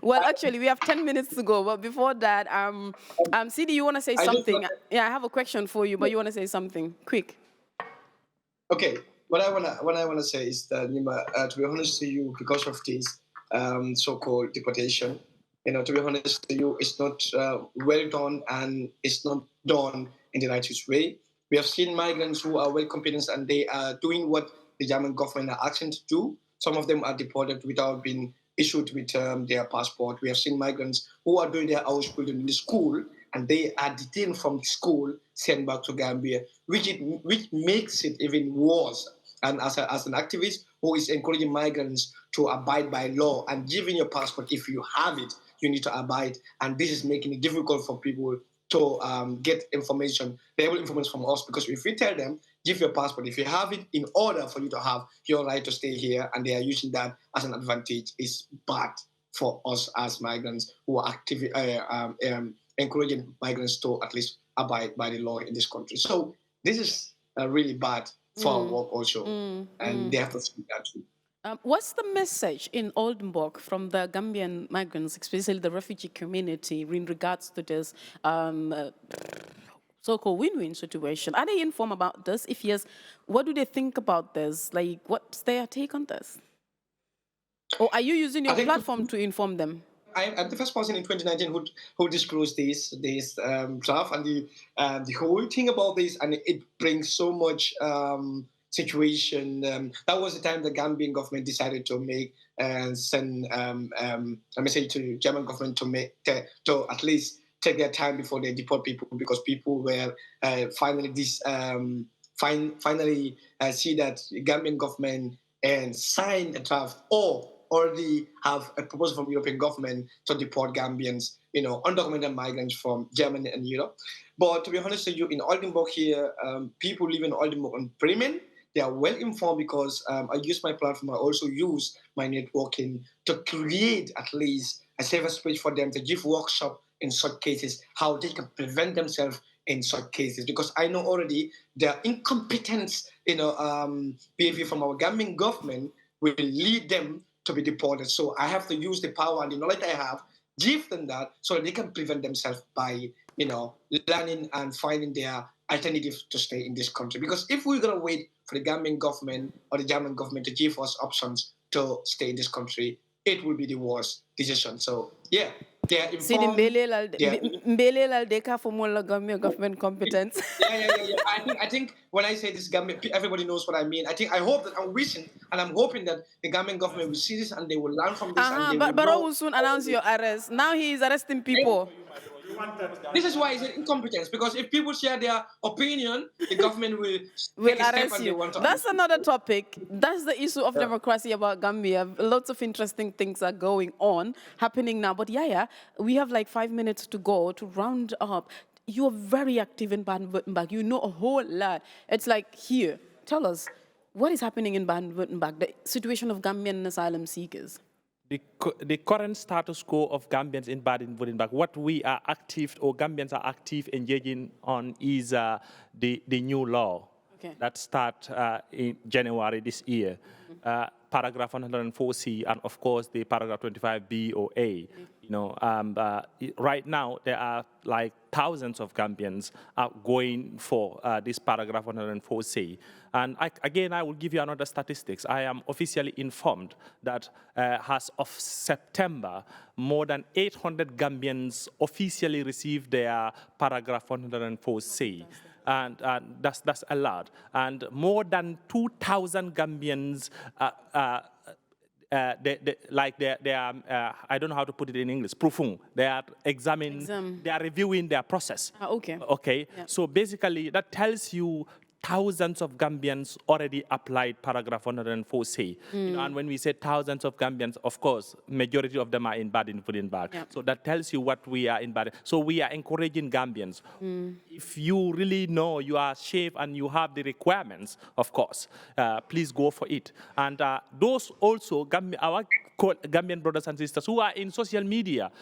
Well, actually, we have 10 minutes to go. But before that, Sidi, you want to say something? I have a question for you, but you want to say something? Quick. Okay. What I wanna say is that, Nyima, to be honest to you, because of this so-called deportation, to be honest to you, it's not well done and it's not done in the righteous way. We have seen migrants who are well competent and they are doing what the German government are asking to do. Some of them are deported without being issued with their passport. We have seen migrants who are doing their Ausbildung in the school and they are detained from school, sent back to Gambia, which makes it even worse. And as an activist who is encouraging migrants to abide by law and giving your passport, if you have it, you need to abide. And this is making it difficult for people to get information, valuable information from us, because if we tell them, give your passport, if you have it, in order for you to have your right to stay here, and they are using that as an advantage, is bad for us as migrants who are encouraging migrants to at least abide by the law in this country. So this is really bad for our work also, and they have to see that too. What's the message in Oldenburg from the Gambian migrants, especially the refugee community, in regards to this so-called win-win situation. Are they informed about this? If yes, what do they think about this? Like, what's their take on this? Or are you using your platform to inform them? I'm the first person in 2019 who disclosed this draft and the whole thing about this, and it brings so much situation. That was the time the Gambian government decided to make and send a message to the German government to at least take their time before they deport people, because people were finally see that the Gambian government and sign a draft or already have a proposal from European government to deport Gambians, undocumented migrants from Germany and Europe. But to be honest with you, in Oldenburg here, people living in Oldenburg and Bremen, they are well informed because I use my platform. I also use my networking to create at least a safer space for them to give workshop in such cases, how they can prevent themselves in such cases. Because I know already the incompetence, behavior from our Gambian government will lead them to be deported. So I have to use the power and the knowledge I have, give them that so that they can prevent themselves by, learning and finding their alternative to stay in this country. Because if we're going to wait for the Gambian government or the German government to give us options to stay in this country, it will be the worst decision. So, yeah, they are See the informed. Mbele Deka for more government competence. Yeah. I think when I say this Gambian, everybody knows what I mean. I hope that I'm wishing and I'm hoping that the Gambian government will see this and they will learn from this. And they But will soon announce your arrest. Now he is arresting people. This is why it's an incompetence, because if people share their opinion, the government will arrest you. That's another topic. That's the issue of democracy about Gambia. Lots of interesting things are going on, happening now. But we have like 5 minutes to go to round up. You're very active in Baden-Württemberg. You know a whole lot. It's like here. Tell us, what is happening in Baden-Württemberg, the situation of Gambian asylum seekers? The current status quo of Gambians in Baden-Württemberg, what we are active, or Gambians are active engaging on, is the new law that starts in January this year. Paragraph 104C and of course the paragraph 25B or A. Right now there are like thousands of Gambians going for this paragraph 104C. And I will give you another statistics. I am officially informed that as of September, more than 800 Gambians officially received their paragraph 104C. And that's a lot. And more than 2,000 Gambians, they are, I don't know how to put it in English, proofing. They are they are reviewing their process. Okay. Yeah. So basically, that tells you thousands of Gambians already applied paragraph 104C. And when we say thousands of Gambians, of course, majority of them are in Baden-Württemberg. Yep. So that tells you what we are in Baden. So we are encouraging Gambians. If you really know you are safe and you have the requirements, of course, please go for it. And those also, our Gambian brothers and sisters who are in social media,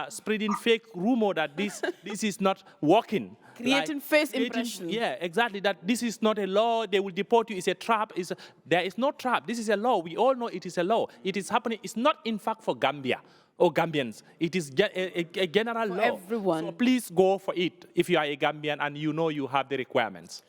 spreading fake rumor that this is not working. Creating false impression. Yeah, exactly. That this is not a law. They will deport you. It's a trap. There is no trap. This is a law. We all know it is a law. It is happening. It's not, in fact, for Gambia or Gambians. It is a general law. Everyone. So please go for it if you are a Gambian and you know you have the requirements.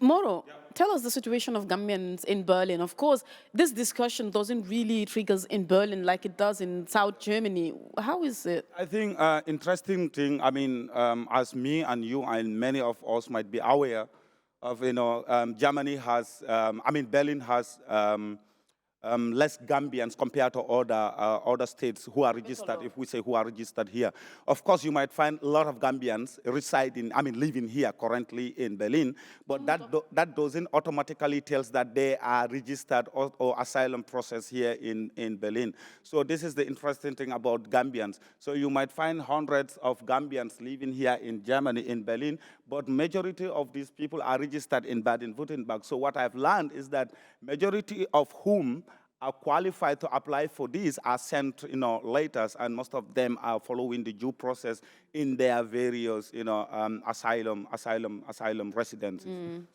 Moro, tell us the situation of Gambians in Berlin. Of course, this discussion doesn't really triggers in Berlin like it does in South Germany. How is it? I think interesting thing, as me and you and many of us might be aware of, Germany has, Berlin has less Gambians compared to other states who are registered, if we say who are registered here. Of course, you might find a lot of Gambians living here currently in Berlin, but that doesn't automatically tell us that they are registered or asylum process here in Berlin. So this is the interesting thing about Gambians. So you might find hundreds of Gambians living here in Germany, in Berlin, but majority of these people are registered in Baden-Württemberg. So what I've learned is that majority of whom are qualified to apply for these are sent, letters, and most of them are following the due process in their various, asylum residences.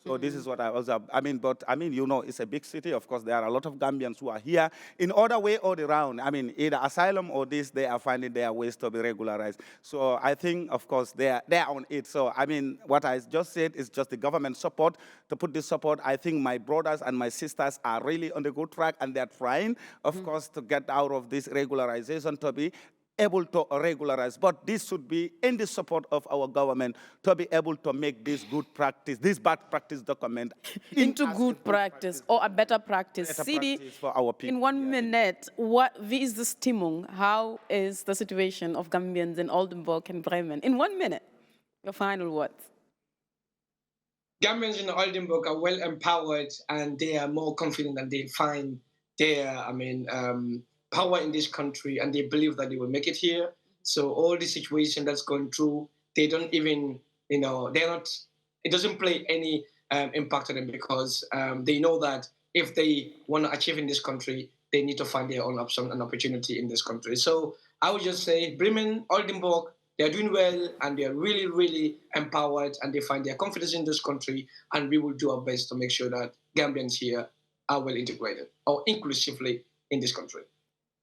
So this is what I was. It's a big city. Of course, there are a lot of Gambians who are here in other way or around. I mean, either asylum or this, they are finding their ways to be regularized. So I think, of course, they're on it. So I mean, what I just said is just the government support to put this support. I think my brothers and my sisters are really on the good track, and they're trying, of course, to get out of this regularization to be able to regularize. But this should be in the support of our government to be able to make this good practice, this bad practice document into good practice or a better practice. Better Sidi, practice for our people. in 1 minute, wie ist die Stimmung? How is the situation of Gambians in Oldenburg and Bremen? In 1 minute, your final words. Gambians in Oldenburg are well empowered, and they are more confident, and they find their, power in this country, and they believe that they will make it here. So all the situation that's going through, they don't even, they're not. It doesn't play any impact on them, because they know that if they want to achieve in this country, they need to find their own option and opportunity in this country. So I would just say Bremen, Oldenburg, they're doing well, and they're really, really empowered, and they find their confidence in this country, and we will do our best to make sure that Gambians here are well integrated or inclusively in this country.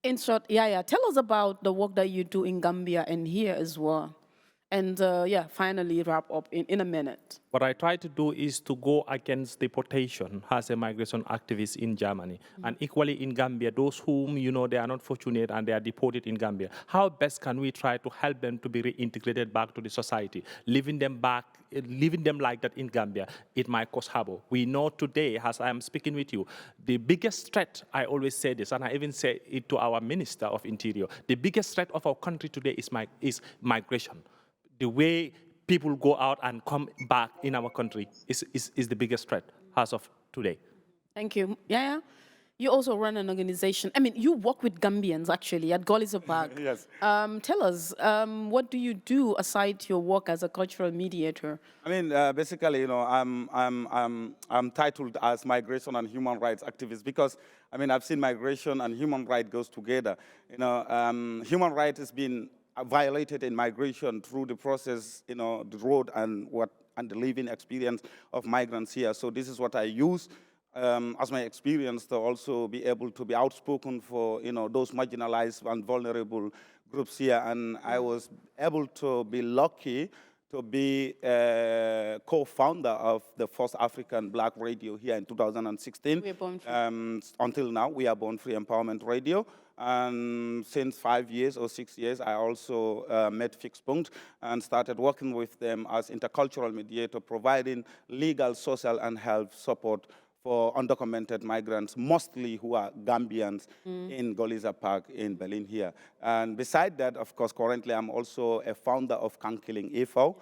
In short, tell us about the work that you do in Gambia and here as well. And finally wrap up in a minute. What I try to do is to go against deportation as a migration activist in Germany. And equally in Gambia, those whom, they are not fortunate and they are deported in Gambia. How best can we try to help them to be reintegrated back to the society? Leaving them like that in Gambia, it might cause havoc. We know today, as I am speaking with you, the biggest threat, I always say this, and I even say it to our Minister of Interior, the biggest threat of our country today is migration. The way people go out and come back in our country is the biggest threat as of today. Thank you. Yeah. You also run an organization. I mean, you work with Gambians, actually, at Golisa Park. Yes. Tell us, what do you do aside your work as a cultural mediator? I mean, basically, I'm titled as migration and human rights activist because, I've seen migration and human rights goes together. Human rights has been violated in migration through the process, the road and the living experience of migrants here. So this is what I use as my experience to also be able to be outspoken for, those marginalized and vulnerable groups here. And I was able to be lucky to be a co-founder of the first African Black radio here in 2016. We are born free. Until now, we are Born Free Empowerment Radio. And since 5 years or 6 years, I also met Fixed Punkt and started working with them as intercultural mediator, providing legal, social, and health support for undocumented migrants, mostly who are Gambians in Golisa Park in Berlin here. And beside that, of course, currently I'm also a founder of Kankiling e.V.,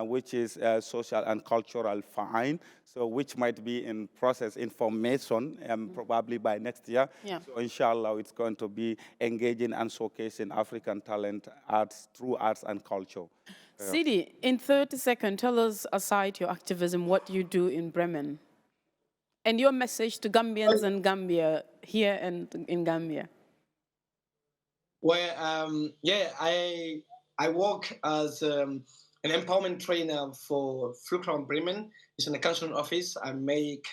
which is a social and cultural fine, so which might be in process information probably by next year. Yeah. So inshallah, it's going to be engaging and showcasing African talent through arts and culture. Sidi, in 30 seconds, tell us, aside your activism, what you do in Bremen. And your message to Gambians and Gambia, here and in Gambia. Well, I work as an empowerment trainer for Flughafen Bremen. It's in the council office. I make,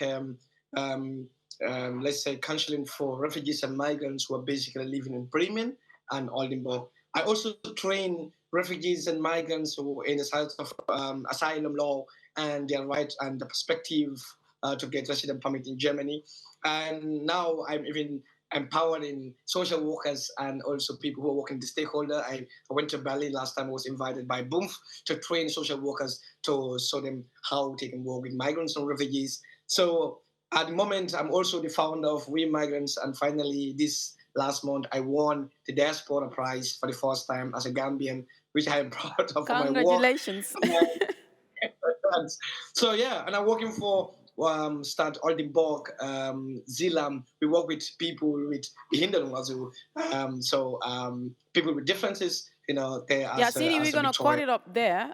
let's say, counseling for refugees and migrants who are basically living in Bremen and Oldenburg. I also train refugees and migrants who are in the side of asylum law and their rights and the perspective to get resident permit in Germany. And now I'm even empowering social workers and also people who are working the stakeholder. I went to Berlin last time. I was invited by BUMF to train social workers to show them how they can work with migrants and refugees. So at the moment, I'm also the founder of We Migrants. And finally, this last month, I won the Diaspora Prize for the first time as a Gambian, which I am proud of. Congratulations. For my work. So yeah, and I'm working for Stad Oldenburg, Zeeland. We work with people with Erfindern, also people with differences, there Yeah, as Sidi, we're going to cut it up there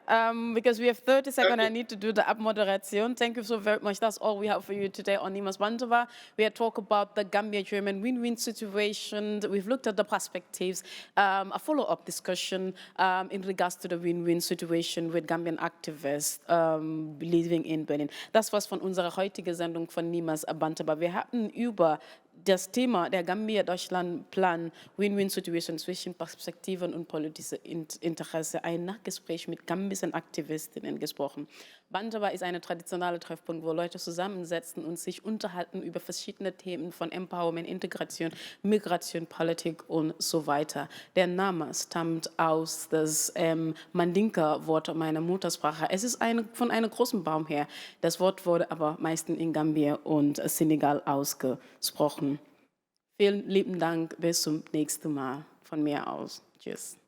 because we have 30 seconds. Okay. I need to do the abmoderation. Thank you so very much. That's all we have for you today on Nyimas Bantaba. We had talked about the Gambia-German win-win situation. We've looked at the perspectives, a follow-up discussion in regards to the win-win situation with Gambian activists living in Berlin. Das war's von unserer heutigen Sendung von Nyimas Bantaba. Wir hatten über das Thema der Gambia-Deutschland-Plan Win-Win-Situation zwischen Perspektiven und politische Interesse ein Nachgespräch mit gambischen Aktivistinnen gesprochen. Bantaba ist ein traditioneller Treffpunkt, wo Leute zusammensetzen und sich unterhalten über verschiedene Themen von Empowerment, Integration, Migration, Politik und so weiter. Der Name stammt aus das Mandinka-Wort meiner Muttersprache. Es ist von einem großen Baum her. Das Wort wurde aber meistens in Gambia und Senegal ausgesprochen. Vielen lieben Dank, bis zum nächsten Mal von mir aus. Tschüss.